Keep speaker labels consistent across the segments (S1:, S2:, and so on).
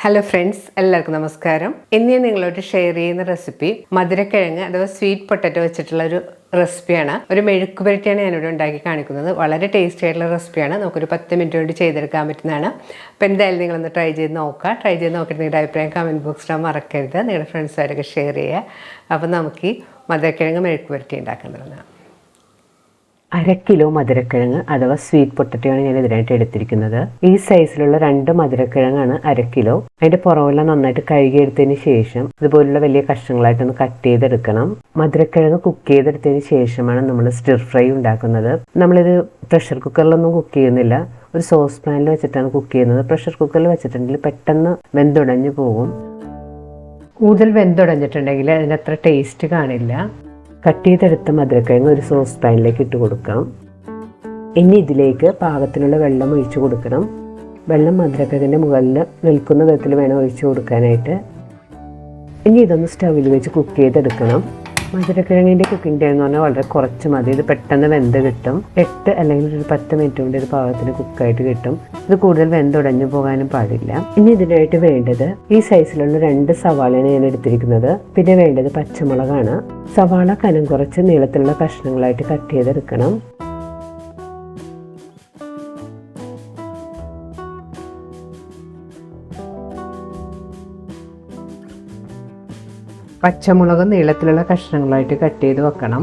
S1: Hello friends, എല്ലാവർക്കും നമസ്കാരം. ഇന്ന് ഞാൻ നിങ്ങളോട് ഷെയർ ചെയ്യുന്ന റെസിപ്പി മധുരക്കിഴങ്ങ് അഥവാ സ്വീറ്റ് പൊട്ടറ്റോ വെച്ചിട്ടുള്ള ഒരു റെസിപ്പിയാണ്. ഒരു മെഴുക്ക് പുരട്ടിയാണ് ഞാനിവിടെ ഉണ്ടാക്കി കാണിക്കുന്നത്. വളരെ ടേസ്റ്റി ആയിട്ടുള്ള റെസിപ്പിയാണ്. നമുക്കൊരു 10 മിനിറ്റ് കൊണ്ട് ചെയ്തെടുക്കാൻ പറ്റുന്നതാണ്. അപ്പോൾ എന്തായാലും നിങ്ങളൊന്ന് ട്രൈ ചെയ്ത് നോക്കിയിട്ട് നിങ്ങളുടെ അഭിപ്രായം കമൻറ്റ് ബോക്സിൽ മറക്കരുത്. നിങ്ങളുടെ ഫ്രണ്ട്സുകാരൊക്കെ ഷെയർ ചെയ്യുക. അപ്പോൾ നമുക്ക് ഈ മധുരക്കിഴങ്ങ് മെഴുക്ക് പുരട്ടി ഉണ്ടാക്കേണ്ടതാണ്.
S2: 1/2 കിലോ മധുരക്കിഴങ്ങ് അഥവാ സ്വീറ്റ് പൊട്ടറ്റോയാണ് ഞാൻ ഇതിനായിട്ട് എടുത്തിരിക്കുന്നത്. ഈ സൈസിലുള്ള 2 മധുരക്കിഴങ്ങാണ് 1/2 കിലോ. അതിന്റെ പുറമെല്ലാം നന്നായിട്ട് കഴുകിയെടുത്തതിന് ശേഷം ഇതുപോലുള്ള വലിയ കഷ്ണങ്ങളായിട്ടൊന്ന് കട്ട് ചെയ്തെടുക്കണം. മധുരക്കിഴങ്ങ് കുക്ക് ചെയ്തെടുത്തതിന് ശേഷമാണ് നമ്മൾ സ്റ്റിർ ഫ്രൈ ഉണ്ടാക്കുന്നത്. നമ്മളിത് പ്രഷർ കുക്കറിലൊന്നും കുക്ക് ചെയ്യുന്നില്ല, ഒരു സോസ് പാനിൽ വെച്ചിട്ടാണ് കുക്ക് ചെയ്യുന്നത്. പ്രഷർ കുക്കറിൽ വെച്ചിട്ടുണ്ടെങ്കിൽ പെട്ടെന്ന് വെന്തുടഞ്ഞു പോകും. കൂടുതൽ വെന്തുടഞ്ഞിട്ടുണ്ടെങ്കിൽ അതിനത്ര ടേസ്റ്റ് കാണില്ല. കട്ട് ചെയ്തെടുത്ത മധുരക്കിഴങ്ങ് ഒരു സോസ് പാനിലേക്ക് ഇട്ട് കൊടുക്കാം. ഇനി ഇതിലേക്ക് പാകത്തിനുള്ള വെള്ളം ഒഴിച്ചു കൊടുക്കണം. വെള്ളം മധുരക്കിഴങ്ങിൻ്റെ മുകളിൽ നിൽക്കുന്ന വിധത്തിൽ വേണം ഒഴിച്ചു കൊടുക്കാനായിട്ട്. ഇനി ഇതൊന്ന് സ്റ്റൗവിൽ വെച്ച് കുക്ക് ചെയ്തെടുക്കണം. മധുരക്കിഴങ്ങിൻ്റെ കുക്കിംഗ് ടൈം എന്ന് പറഞ്ഞാൽ വളരെ കുറച്ച് മതി. ഇത് പെട്ടെന്ന് വെന്ത് കിട്ടും. 8 അല്ലെങ്കിൽ ഒരു 10 മിനിറ്റ് കൊണ്ട് ഇത് പാകത്തിന് കുക്കായിട്ട് കിട്ടും. ഇത് കൂടുതൽ വെന്തുടഞ്ഞു പോകാനും പാടില്ല. ഇനി ഇതിനായിട്ട് വേണ്ടത് ഈ സൈസിലുള്ള 2 സവാളയാണ് ഞാൻ എടുത്തിരിക്കുന്നത്. പിന്നെ വേണ്ടത് പച്ചമുളകാണ്. സവാള കനം കുറച്ച് നീളത്തിലുള്ള കഷ്ണങ്ങളായിട്ട് കട്ട് ചെയ്തെടുക്കണം. പച്ചമുളക് നീളത്തിലുള്ള കഷ്ണങ്ങളായിട്ട് കട്ട് ചെയ്ത് വെക്കണം.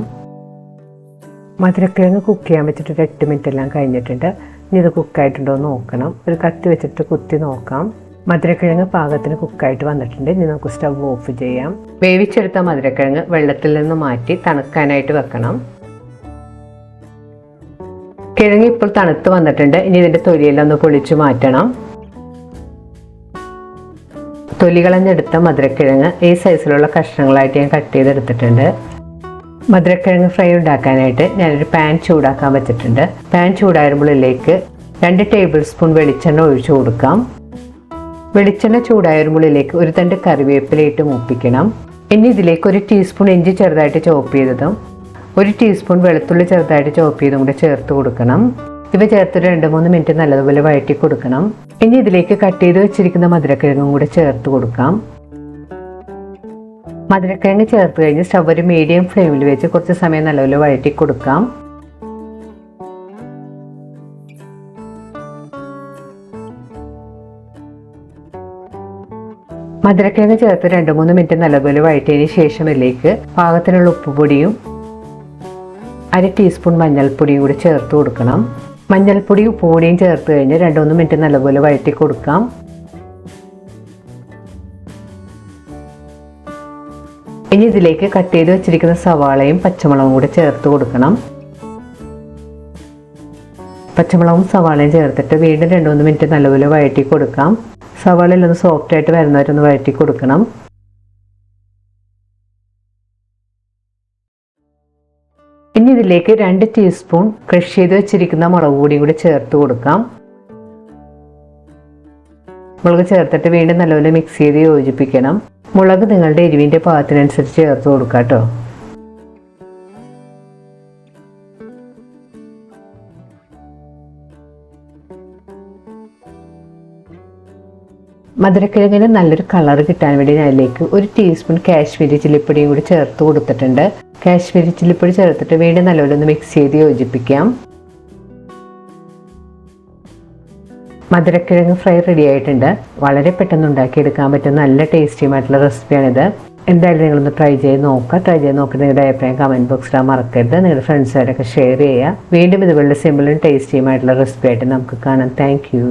S2: മധുരക്കിഴങ്ങ് കുക്ക് ചെയ്യാൻ വെച്ചിട്ട് 8 മിനിറ്റ് എല്ലാം കഴിഞ്ഞിട്ടുണ്ട്. ഇനി ഇത് കുക്കായിട്ടുണ്ടോ എന്ന് നോക്കണം. ഒരു കത്തി വെച്ചിട്ട് കുത്തി നോക്കാം. മധുരക്കിഴങ്ങ് പാകത്തിന് കുക്കായിട്ട് വന്നിട്ടുണ്ട്. ഇനി നമുക്ക് സ്റ്റവ് ഓഫ് ചെയ്യാം. വേവിച്ചെടുത്ത മധുരക്കിഴങ്ങ് വെള്ളത്തിൽ നിന്ന് മാറ്റി തണുക്കാനായിട്ട് വെക്കണം. കിഴങ്ങ് ഇപ്പോൾ തണുത്ത് വന്നിട്ടുണ്ട്. ഇനി ഇതിൻ്റെ തൊലിയെല്ലാം ഒന്ന് പൊളിച്ചു മാറ്റണം. തൊലി കളഞ്ഞെടുത്ത മധുരക്കിഴങ്ങ് ഈ സൈസിലുള്ള കഷ്ണങ്ങളായിട്ട് ഞാൻ കട്ട് ചെയ്തെടുത്തിട്ടുണ്ട്. മധുരക്കിഴങ്ങ് ഫ്രൈ ഉണ്ടാക്കാനായിട്ട് ഞാനൊരു പാൻ ചൂടാക്കാൻ വെച്ചിട്ടുണ്ട്. പാൻ ചൂടായുമ്പോഴേക്ക് 2 ടേബിൾ സ്പൂൺ വെളിച്ചെണ്ണ ഒഴിച്ചു കൊടുക്കാം. വെളിച്ചെണ്ണ ചൂടായുമ്പോഴേക്ക് ഒരു തണ്ട് കറിവേപ്പിലയിട്ട് മൂപ്പിക്കണം. ഇനി ഇതിലേക്ക് 1 ടീസ്പൂൺ ഇഞ്ചി ചെറുതായിട്ട് ചോപ്പ് ചെയ്തതും 1 ടീസ്പൂൺ വെളുത്തുള്ളി ചെറുതായിട്ട് ചോപ്പ് ചെയ്തും കൂടെ ചേർത്ത് കൊടുക്കണം. ഇവ ചേർത്ത് 2-3 മിനിറ്റ് നല്ലതുപോലെ വഴറ്റി കൊടുക്കണം. ഇനി ഇതിലേക്ക് കട്ട് ചെയ്ത് വെച്ചിരിക്കുന്ന മധുരക്കിഴങ്ങും കൂടെ ചേർത്ത് കൊടുക്കാം. മധുരക്കിഴങ്ങ് ചേർത്ത് കഴിഞ്ഞ് സ്റ്റവ് ഒരു മീഡിയം ഫ്ലെയിമിൽ വെച്ച് കുറച്ച് സമയം നല്ലപോലെ വഴറ്റി കൊടുക്കാം. മധുരക്കിഴങ്ങ് ചേർത്ത് 2-3 മിനിറ്റ് നല്ലപോലെ വഴറ്റിയതിന് ശേഷം ഇതിലേക്ക് പാകത്തിനുള്ള ഉപ്പുപൊടിയും 1/2 ടീസ്പൂൺ മഞ്ഞൾപ്പൊടിയും കൂടി ചേർത്ത് കൊടുക്കണം. മഞ്ഞൾപ്പൊടിയും ഉപ്പുപൊടിയും ചേർത്ത് കഴിഞ്ഞ് 2-3 മിനിറ്റ് നല്ലപോലെ വഴറ്റി കൊടുക്കാം. ഇനി ഇതിലേക്ക് കട്ട് ചെയ്ത് വെച്ചിരിക്കുന്ന സവാളയും പച്ചമുളകും കൂടി ചേർത്ത് കൊടുക്കണം. പച്ചമുളകും സവാളയും ചേർത്തിട്ട് വീണ്ടും 2-3 മിനിറ്റ് നല്ലപോലെ വഴറ്റി കൊടുക്കാം. സവാളയിലൊന്ന് സോഫ്റ്റ് ആയിട്ട് വരുന്നവരൊന്ന് വഴറ്റി കൊടുക്കണം. ഇനി ഇതിലേക്ക് 2 ടീസ്പൂൺ ക്രഷ് ചെയ്ത് വെച്ചിരിക്കുന്ന മുളക് പൊടിയും കൂടി ചേർത്ത് കൊടുക്കാം. മുളക് ചേർത്തിട്ട് വീണ്ടും നല്ലപോലെ മിക്സ് ചെയ്ത് യോജിപ്പിക്കണം. മുളക് നിങ്ങളുടെ എരിവിൻ്റെ പാകത്തിനനുസരിച്ച് ചേർത്ത് കൊടുക്കാം കേട്ടോ. മധുരക്കിഴങ്ങിന് നല്ലൊരു കളർ കിട്ടാൻ വേണ്ടി ഞാൻ അതിലേക്ക് 1 ടീസ്പൂൺ കാശ്മീരി ചില്ലിപ്പൊടിയും കൂടി ചേർത്ത് കൊടുത്തിട്ടുണ്ട്. കാശ്മീരി ചില്ലിപ്പൊടി ചേർത്തിട്ട് വീണ്ടും നല്ലപോലെ ഒന്ന് മിക്സ് ചെയ്ത് യോജിപ്പിക്കാം. മധുരക്കിഴങ്ങ് ഫ്രൈ റെഡി ആയിട്ടുണ്ട്. വളരെ പെട്ടെന്ന് ഉണ്ടാക്കിയെടുക്കാൻ പറ്റുന്ന നല്ല ടേസ്റ്റിയുമായിട്ടുള്ള റെസിപ്പിയാണിത്. എന്തായാലും നിങ്ങളൊന്ന് ട്രൈ ചെയ്ത് നോക്കിയിട്ട് നിങ്ങളുടെ അഭിപ്രായം കമൻറ്റ് ബോക്സിൽ മറക്കരുത്. നിങ്ങളുടെ ഫ്രണ്ട്സുകാരൊക്കെ ഷെയർ ചെയ്യുക. വീണ്ടും ഇതുപോലുള്ള സിമ്പിളും ടേസ്റ്റിയുമായിട്ടുള്ള റെസിപ്പി ആയിട്ട് നമുക്ക് കാണാം. Thank you.